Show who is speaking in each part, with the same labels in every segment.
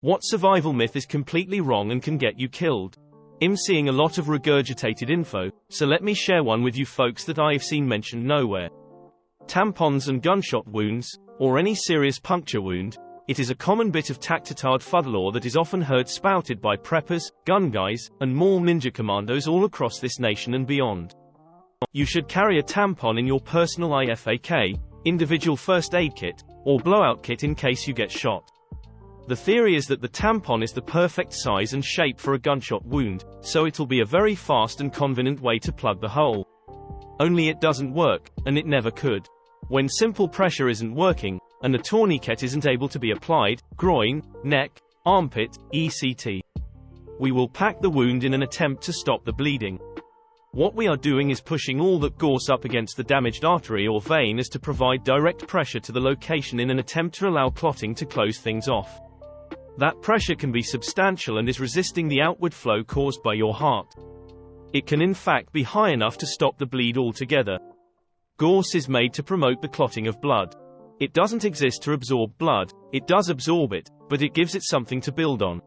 Speaker 1: What survival myth is completely wrong and can get you killed? I'm seeing a lot of regurgitated info, so let me share one with you folks that I have seen mentioned nowhere. Tampons and gunshot wounds, or any serious puncture wound. It is a common bit of tactitard fudlore that is often heard spouted by preppers, gun guys, and more ninja commandos all across this nation and beyond. You should carry a tampon in your personal IFAK, individual first aid kit, or blowout kit in case you get shot. The theory is that the tampon is the perfect size and shape for a gunshot wound, so it'll be a very fast and convenient way to plug the hole. Only it doesn't work, and it never could. When simple pressure isn't working, and a tourniquet isn't able to be applied, groin, neck, armpit, etc. We will pack the wound in an attempt to stop the bleeding. What we are doing is pushing all that gauze up against the damaged artery or vein as to provide direct pressure to the location in an attempt to allow clotting to close things off. That pressure can be substantial and is resisting the outward flow caused by your heart. It can in fact be high enough to stop the bleed altogether. Gauze is made to promote the clotting of blood. It doesn't exist to absorb blood, it does absorb it, but it gives it something to build on.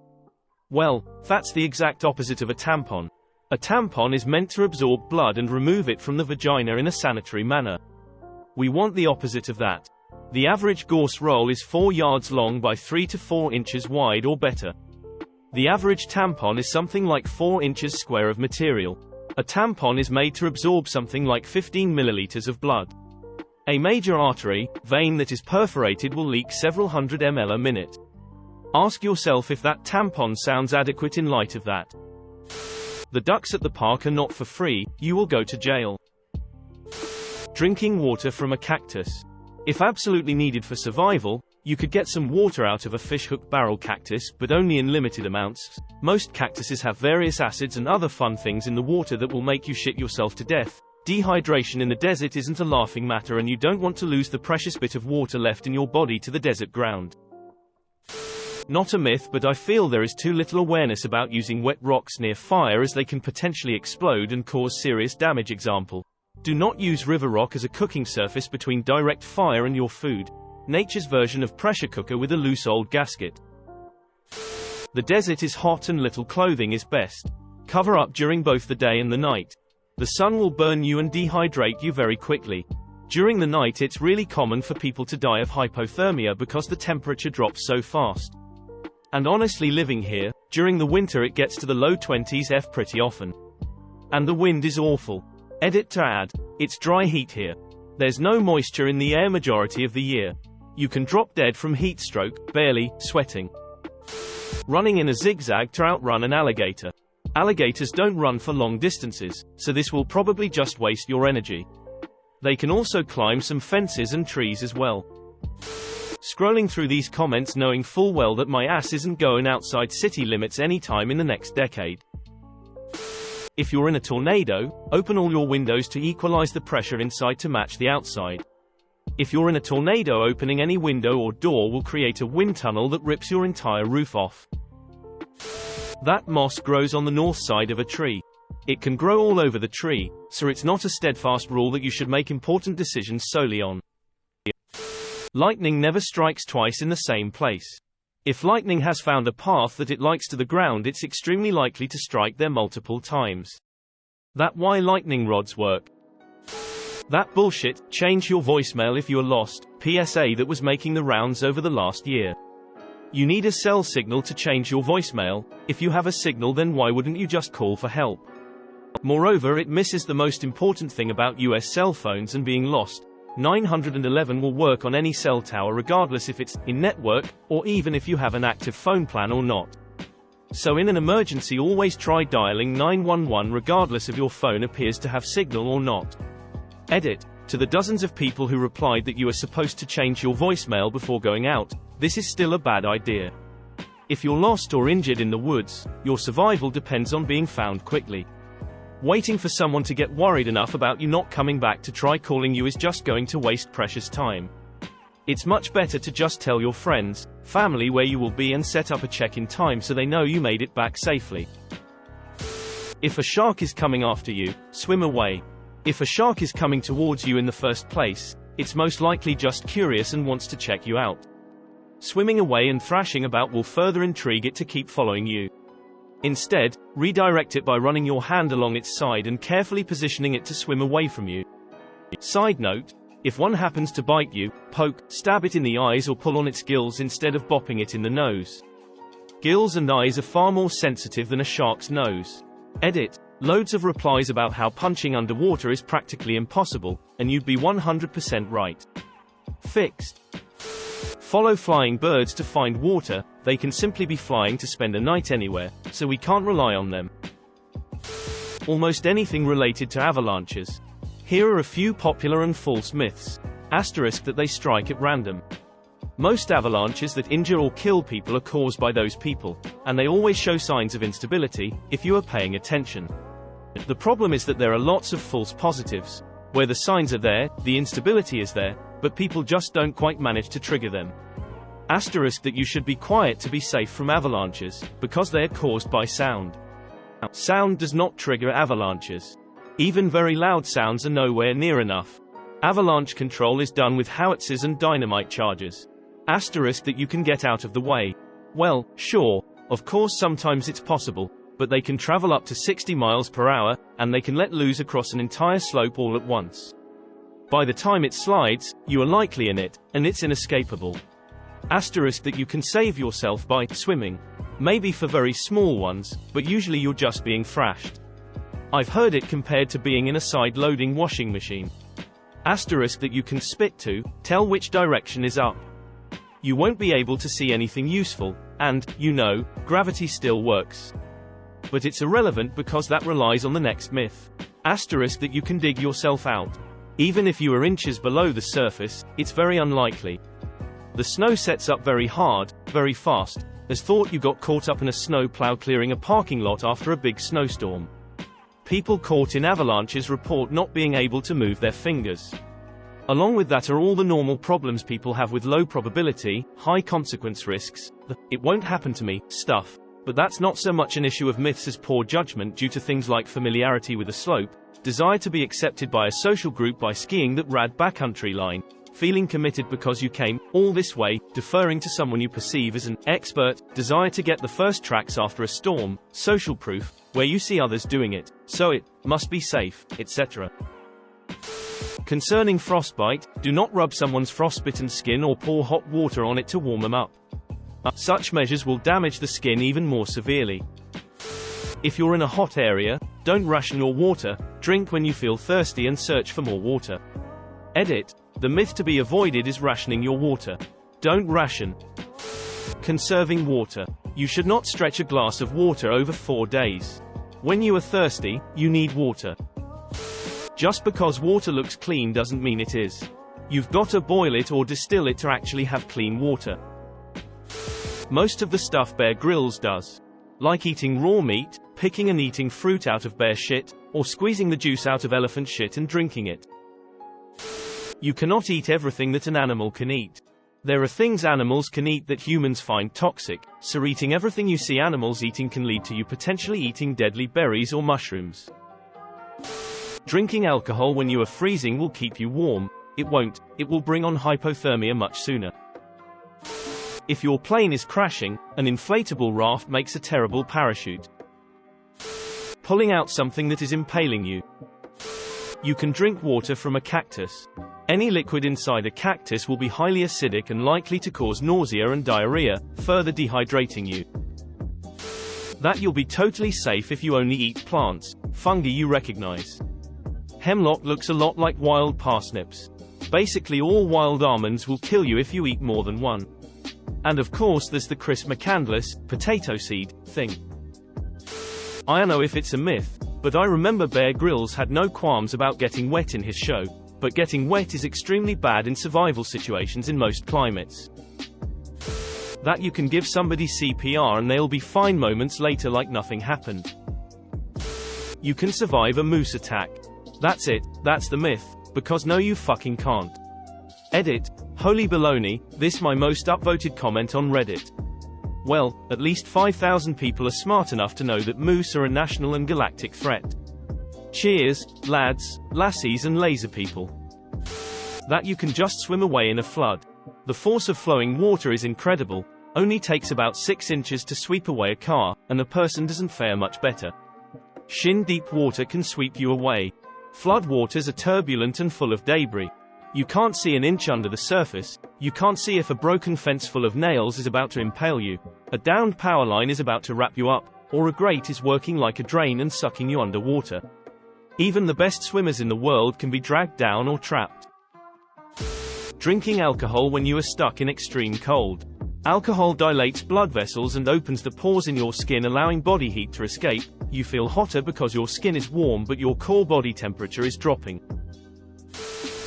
Speaker 1: Well, that's the exact opposite of a tampon. A tampon is meant to absorb blood and remove it from the vagina in a sanitary manner. We want the opposite of that. The average gauze roll is 4 yards long by 3 to 4 inches wide or better. The average tampon is something like 4 inches square of material. A tampon is made to absorb something like 15 milliliters of blood. A major artery, vein that is perforated will leak several hundred ml a minute. Ask yourself if that tampon sounds adequate in light of that. The ducks at the park are not for free, you will go to jail. Drinking water from a cactus. If absolutely needed for survival, you could get some water out of a fishhook barrel cactus, but only in limited amounts. Most cactuses have various acids and other fun things in the water that will make you shit yourself to death. Dehydration in the desert isn't a laughing matter, and you don't want to lose the precious bit of water left in your body to the desert ground. Not a myth, but I feel there is too little awareness about using wet rocks near fire, as they can potentially explode and cause serious damage. Example: do not use river rock as a cooking surface between direct fire and your food. Nature's version of pressure cooker with a loose old gasket. The desert is hot and little clothing is best. Cover up during both the day and the night. The sun will burn you and dehydrate you very quickly. During the night it's really common for people to die of hypothermia because the temperature drops so fast. And honestly, living here, during the winter it gets to the low 20s F pretty often. And the wind is awful. Edit to add, it's dry heat here. There's no moisture in the air majority of the year. You can drop dead from heat stroke, barely, sweating. Running in a zigzag to outrun an alligator. Alligators don't run for long distances, so this will probably just waste your energy. They can also climb some fences and trees as well. Scrolling through these comments knowing full well that my ass isn't going outside city limits anytime in the next decade. If you're in a tornado, open all your windows to equalize the pressure inside to match the outside. If you're in a tornado, opening any window or door will create a wind tunnel that rips your entire roof off. That moss grows on the north side of a tree. It can grow all over the tree, so it's not a steadfast rule that you should make important decisions solely on. Lightning never strikes twice in the same place. If lightning has found a path that it likes to the ground, it's extremely likely to strike there multiple times. That's why lightning rods work. That bullshit, change your voicemail if you're lost, PSA that was making the rounds over the last year. You need a cell signal to change your voicemail. If you have a signal, then why wouldn't you just call for help? Moreover, it misses the most important thing about US cell phones and being lost. 911 will work on any cell tower regardless if it's in network, or even if you have an active phone plan or not. So in an emergency, always try dialing 911 regardless if your phone appears to have signal or not. Edit: to the dozens of people who replied that you are supposed to change your voicemail before going out, this is still a bad idea. If you're lost or injured in the woods, your survival depends on being found quickly. Waiting for someone to get worried enough about you not coming back to try calling you is just going to waste precious time. It's much better to just tell your friends, family where you will be and set up a check-in time so they know you made it back safely. If a shark is coming after you, swim away. If a shark is coming towards you in the first place, it's most likely just curious and wants to check you out. Swimming away and thrashing about will further intrigue it to keep following you. Instead, redirect it by running your hand along its side and carefully positioning it to swim away from you. Side note, if one happens to bite you, poke, stab it in the eyes or pull on its gills instead of bopping it in the nose. Gills and eyes are far more sensitive than a shark's nose. Edit. Loads of replies about how punching underwater is practically impossible, and you'd be 100% right. Fixed. Follow flying birds to find water. They can simply be flying to spend a night anywhere, so we can't rely on them. Almost anything related to avalanches. Here are a few popular and false myths. Asterisk that they strike at random. Most avalanches that injure or kill people are caused by those people, and they always show signs of instability, if you are paying attention. The problem is that there are lots of false positives, where the signs are there, the instability is there, but people just don't quite manage to trigger them. Asterisk that you should be quiet to be safe from avalanches, because they are caused by sound. Sound does not trigger avalanches. Even very loud sounds are nowhere near enough. Avalanche control is done with howitzers and dynamite charges. Asterisk that you can get out of the way. Well, sure, of course sometimes it's possible, but they can travel up to 60 miles per hour, and they can let loose across an entire slope all at once. By the time it slides, you are likely in it, and it's inescapable. Asterisk that you can save yourself by swimming. Maybe for very small ones, but usually you're just being thrashed. I've heard it compared to being in a side-loading washing machine. Asterisk that you can spit to, tell which direction is up. You won't be able to see anything useful, and, you know, gravity still works. But it's irrelevant because that relies on the next myth. Asterisk that you can dig yourself out. Even if you are inches below the surface, it's very unlikely. The snow sets up very hard, very fast, as thought you got caught up in a snow plow clearing a parking lot after a big snowstorm. People caught in avalanches report not being able to move their fingers. Along with that are all the normal problems people have with low probability, high consequence risks, the "it won't happen to me" stuff. But that's not so much an issue of myths as poor judgment due to things like familiarity with a slope, desire to be accepted by a social group by skiing that rad backcountry line, feeling committed because you came all this way, deferring to someone you perceive as an expert, desire to get the first tracks after a storm, social proof, where you see others doing it, so it must be safe, etc. Concerning frostbite, do not rub someone's frostbitten skin or pour hot water on it to warm them up. Such measures will damage the skin even more severely. If you're in a hot area, don't ration your water, drink when you feel thirsty and search for more water. Edit. The myth to be avoided is rationing your water. Don't ration. Conserving water. You should not stretch a glass of water over 4 days. When you are thirsty, you need water. Just because water looks clean doesn't mean it is. You've got to boil it or distill it to actually have clean water. Most of the stuff Bear Grylls does. Like eating raw meat, picking and eating fruit out of bear shit, or squeezing the juice out of elephant shit and drinking it. You cannot eat everything that an animal can eat. There are things animals can eat that humans find toxic, so eating everything you see animals eating can lead to you potentially eating deadly berries or mushrooms. Drinking alcohol when you are freezing will keep you warm. It won't, it will bring on hypothermia much sooner. If your plane is crashing, an inflatable raft makes a terrible parachute. Pulling out something that is impaling you. You can drink water from a cactus. Any liquid inside a cactus will be highly acidic and likely to cause nausea and diarrhea, further dehydrating you. That you'll be totally safe if you only eat plants, fungi you recognize. Hemlock looks a lot like wild parsnips. Basically all wild almonds will kill you if you eat more than one. And of course there's the Chris McCandless, potato seed, thing. I don't know if it's a myth, but I remember Bear Grylls had no qualms about getting wet in his show, but getting wet is extremely bad in survival situations in most climates. That you can give somebody CPR and they'll be fine moments later like nothing happened. You can survive a moose attack. That's it, that's the myth, because no you fucking can't. Edit. Holy baloney, this my most upvoted comment on Reddit. Well, at least 5,000 people are smart enough to know that moose are a national and galactic threat. Cheers, lads, lassies and laser people. That you can just swim away in a flood. The force of flowing water is incredible, only takes about 6 inches to sweep away a car, and a person doesn't fare much better. Shin-deep water can sweep you away. Flood waters are turbulent and full of debris. You can't see an inch under the surface, you can't see if a broken fence full of nails is about to impale you, a downed power line is about to wrap you up, or a grate is working like a drain and sucking you underwater. Even the best swimmers in the world can be dragged down or trapped. Drinking alcohol when you are stuck in extreme cold. Alcohol dilates blood vessels and opens the pores in your skin, allowing body heat to escape. You feel hotter because your skin is warm but your core body temperature is dropping.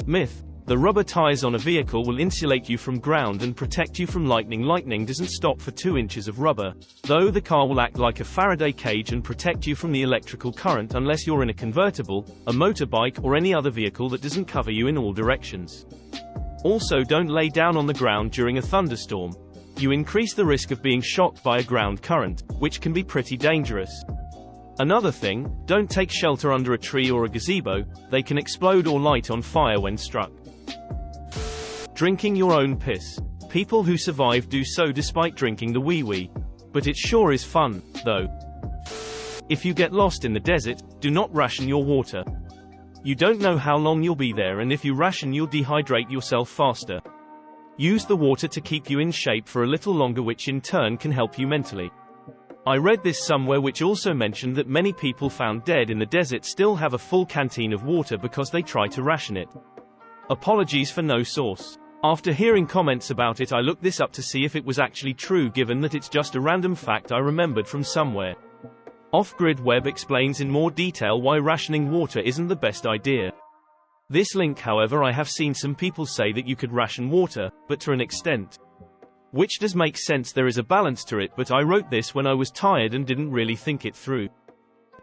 Speaker 1: Myth: the rubber tires on a vehicle will insulate you from ground and protect you from lightning. Lightning doesn't stop for 2 inches of rubber, though the car will act like a Faraday cage and protect you from the electrical current unless you're in a convertible, a motorbike or any other vehicle that doesn't cover you in all directions. Also, don't lay down on the ground during a thunderstorm. You increase the risk of being shocked by a ground current, which can be pretty dangerous. Another thing, don't take shelter under a tree or a gazebo, they can explode or light on fire when struck. Drinking your own piss. People who survive do so despite drinking the wee-wee. But it sure is fun, though. If you get lost in the desert, do not ration your water. You don't know how long you'll be there, and if you ration you'll dehydrate yourself faster. Use the water to keep you in shape for a little longer, which in turn can help you mentally. I read this somewhere which also mentioned that many people found dead in the desert still have a full canteen of water because they try to ration it. Apologies for no source. After hearing comments about it, I looked this up to see if it was actually true, given that it's just a random fact I remembered from somewhere. Off-Grid Web explains in more detail why rationing water isn't the best idea. This link, however, I have seen some people say that you could ration water, but to an extent. Which does make sense, there is a balance to it, but I wrote this when I was tired and didn't really think it through.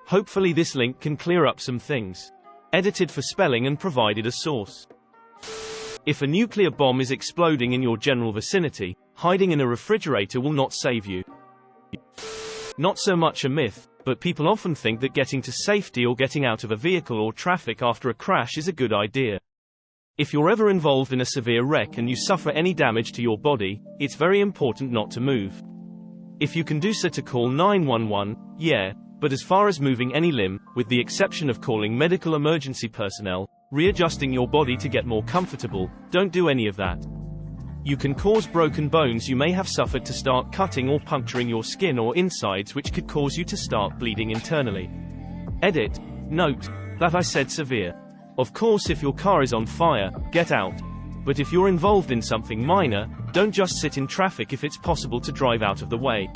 Speaker 1: Hopefully this link can clear up some things. Edited for spelling and provided a source. If a nuclear bomb is exploding in your general vicinity, hiding in a refrigerator will not save you. Not so much a myth, but people often think that getting to safety or getting out of a vehicle or traffic after a crash is a good idea. If you're ever involved in a severe wreck and you suffer any damage to your body, it's very important not to move. If you can do so, to call 911, yeah, but as far as moving any limb, with the exception of calling medical emergency personnel, readjusting your body to get more comfortable, don't do any of that. You can cause broken bones you may have suffered to start cutting or puncturing your skin or insides, which could cause you to start bleeding internally. Edit. Note that I said severe. Of course, if your car is on fire, get out. But if you're involved in something minor, don't just sit in traffic if it's possible to drive out of the way.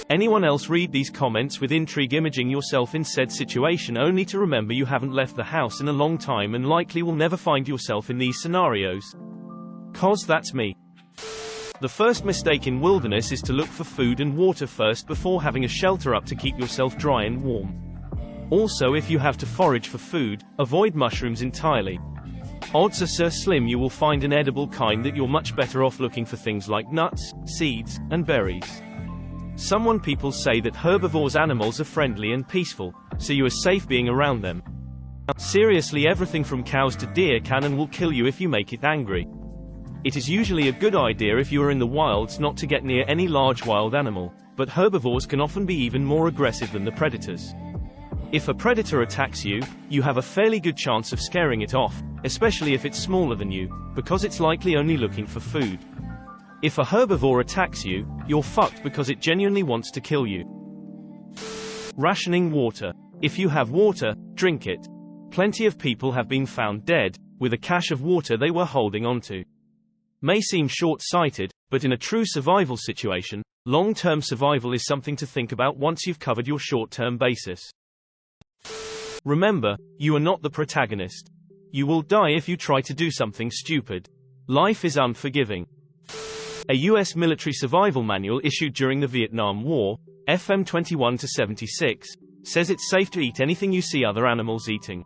Speaker 1: Anyone else read these comments with intrigue, imaging yourself in said situation, only to remember you haven't left the house in a long time and likely will never find yourself in these scenarios. 'Cause that's me. The first mistake in wilderness is to look for food and water first before having a shelter up to keep yourself dry and warm. Also, if you have to forage for food, avoid mushrooms entirely. Odds are so slim you will find an edible kind that you're much better off looking for things like nuts, seeds, and berries. People say that herbivores animals are friendly and peaceful, so you are safe being around them. Seriously, everything from cows to deer can and will kill you if you make it angry. It is usually a good idea if you are in the wilds not to get near any large wild animal, but herbivores can often be even more aggressive than the predators. If a predator attacks you, you have a fairly good chance of scaring it off, especially if it's smaller than you, because it's likely only looking for food. If a herbivore attacks you, you're fucked because it genuinely wants to kill you. Rationing water. If you have water, drink it. Plenty of people have been found dead, with a cache of water they were holding onto. May seem short-sighted, but in a true survival situation, long-term survival is something to think about once you've covered your short-term basis. Remember, you are not the protagonist. You will die if you try to do something stupid. Life is unforgiving. A U.S. military survival manual issued during the Vietnam War, FM 21-76, says it's safe to eat anything you see other animals eating.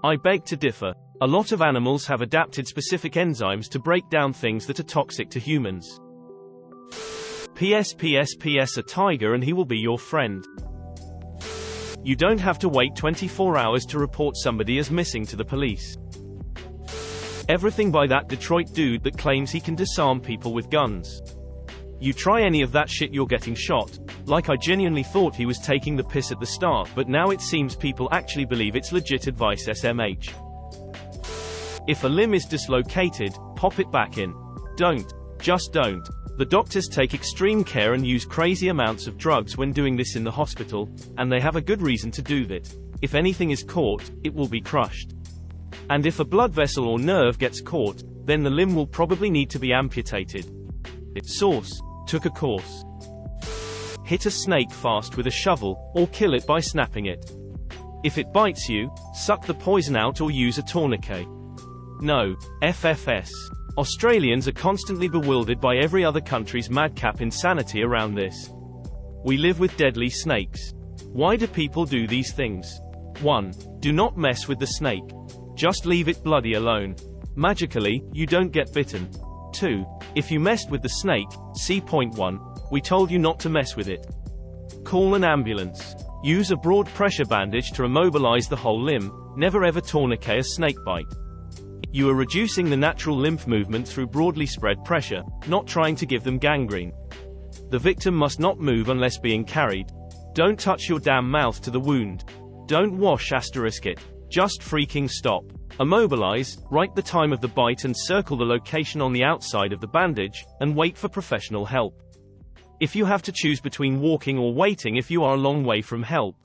Speaker 1: I beg to differ. A lot of animals have adapted specific enzymes to break down things that are toxic to humans. PS a tiger and he will be your friend. You don't have to wait 24 hours to report somebody as missing to the police. Everything by that Detroit dude that claims he can disarm people with guns. You try any of that shit, you're getting shot. Like, I genuinely thought he was taking the piss at the start, but now it seems people actually believe it's legit advice. SMH. If a limb is dislocated, pop it back in. Don't. Just don't. The doctors take extreme care and use crazy amounts of drugs when doing this in the hospital, and they have a good reason to do that. If anything is caught, it will be crushed. And if a blood vessel or nerve gets caught, then the limb will probably need to be amputated. Source: took a course. Hit a snake fast with a shovel, or kill it by snapping it. If it bites you, suck the poison out or use a tourniquet. No. FFS. Australians are constantly bewildered by every other country's madcap insanity around this. We live with deadly snakes. Why do people do these things? 1. Do not mess with the snake. Just leave it bloody alone. Magically, you don't get bitten. 2. If you messed with the snake, see point 1, we told you not to mess with it. Call an ambulance. Use a broad pressure bandage to immobilize the whole limb, never ever tourniquet a snake bite. You are reducing the natural lymph movement through broadly spread pressure, not trying to give them gangrene. The victim must not move unless being carried. Don't touch your damn mouth to the wound. Don't wash *it. Just freaking stop. Immobilize, write the time of the bite and circle the location on the outside of the bandage, and wait for professional help. If you have to choose between walking or waiting if you are a long way from help,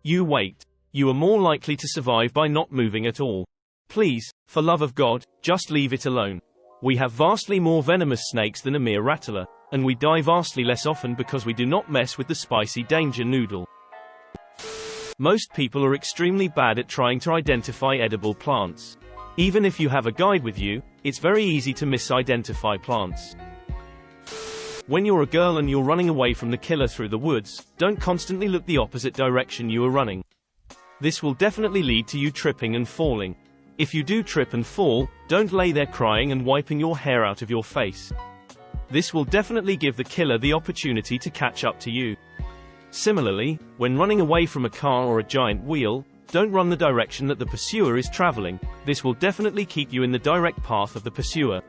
Speaker 1: you wait. You are more likely to survive by not moving at all. Please, for love of God, just leave it alone. We have vastly more venomous snakes than a mere rattler, and we die vastly less often because we do not mess with the spicy danger noodle. Most people are extremely bad at trying to identify edible plants. Even if you have a guide with you, it's very easy to misidentify plants. When you're a girl and you're running away from the killer through the woods, don't constantly look the opposite direction you are running. This will definitely lead to you tripping and falling. If you do trip and fall, don't lay there crying and wiping your hair out of your face. This will definitely give the killer the opportunity to catch up to you. Similarly, when running away from a car or a giant wheel, don't run the direction that the pursuer is traveling. This will definitely keep you in the direct path of the pursuer.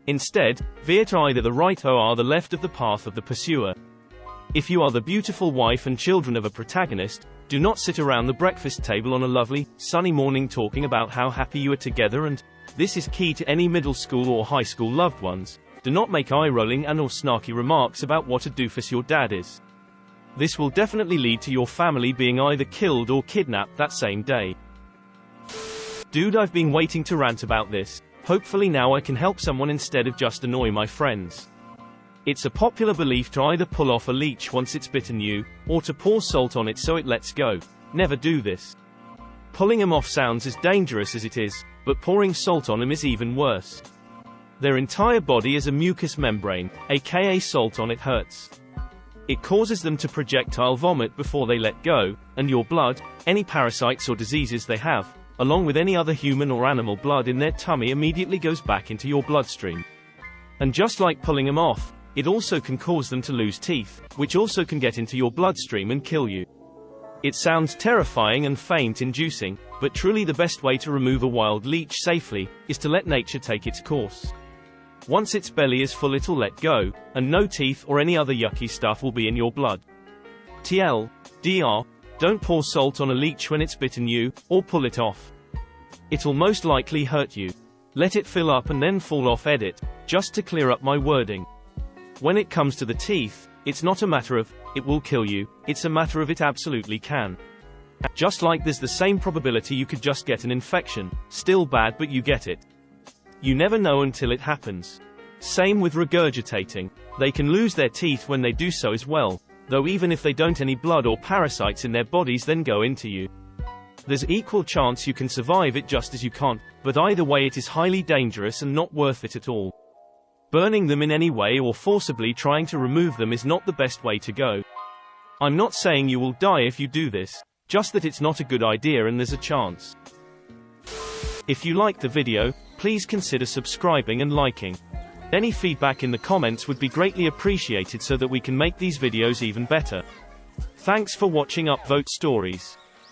Speaker 1: Instead, veer to either the right or the left of the path of the pursuer. If you are the beautiful wife and children of a protagonist, do not sit around the breakfast table on a lovely, sunny morning talking about how happy you are together, and this is key to any middle school or high school loved ones. Do not make eye-rolling and/or snarky remarks about what a doofus your dad is. This will definitely lead to your family being either killed or kidnapped that same day. Dude, I've been waiting to rant about this. Hopefully now I can help someone instead of just annoy my friends. It's a popular belief to either pull off a leech once it's bitten you, or to pour salt on it so it lets go. Never do this. Pulling him off sounds as dangerous as it is, but pouring salt on him is even worse. Their entire body is a mucous membrane, aka salt on it hurts. It causes them to projectile vomit before they let go, and your blood, any parasites or diseases they have, along with any other human or animal blood in their tummy immediately goes back into your bloodstream. And just like pulling them off, it also can cause them to lose teeth, which also can get into your bloodstream and kill you. It sounds terrifying and faint-inducing, but truly the best way to remove a wild leech safely is to let nature take its course. Once its belly is full, it'll let go, and no teeth or any other yucky stuff will be in your blood. TLDR, don't pour salt on a leech when it's bitten you, or pull it off. It'll most likely hurt you. Let it fill up and then fall off. Edit, just to clear up my wording. When it comes to the teeth, it's not a matter of, it will kill you, it's a matter of it absolutely can. Just like there's the same probability you could just get an infection, still bad but you get it. You never know until it happens. Same with regurgitating. They can lose their teeth when they do so as well, though even if they don't, any blood or parasites in their bodies then go into you. There's equal chance you can survive it just as you can't, but either way it is highly dangerous and not worth it at all. Burning them in any way or forcibly trying to remove them is not the best way to go. I'm not saying you will die if you do this, just that it's not a good idea and there's a chance. If you liked the video, please consider subscribing and liking. Any feedback in the comments would be greatly appreciated so that we can make these videos even better. Thanks for watching Upvote Stories.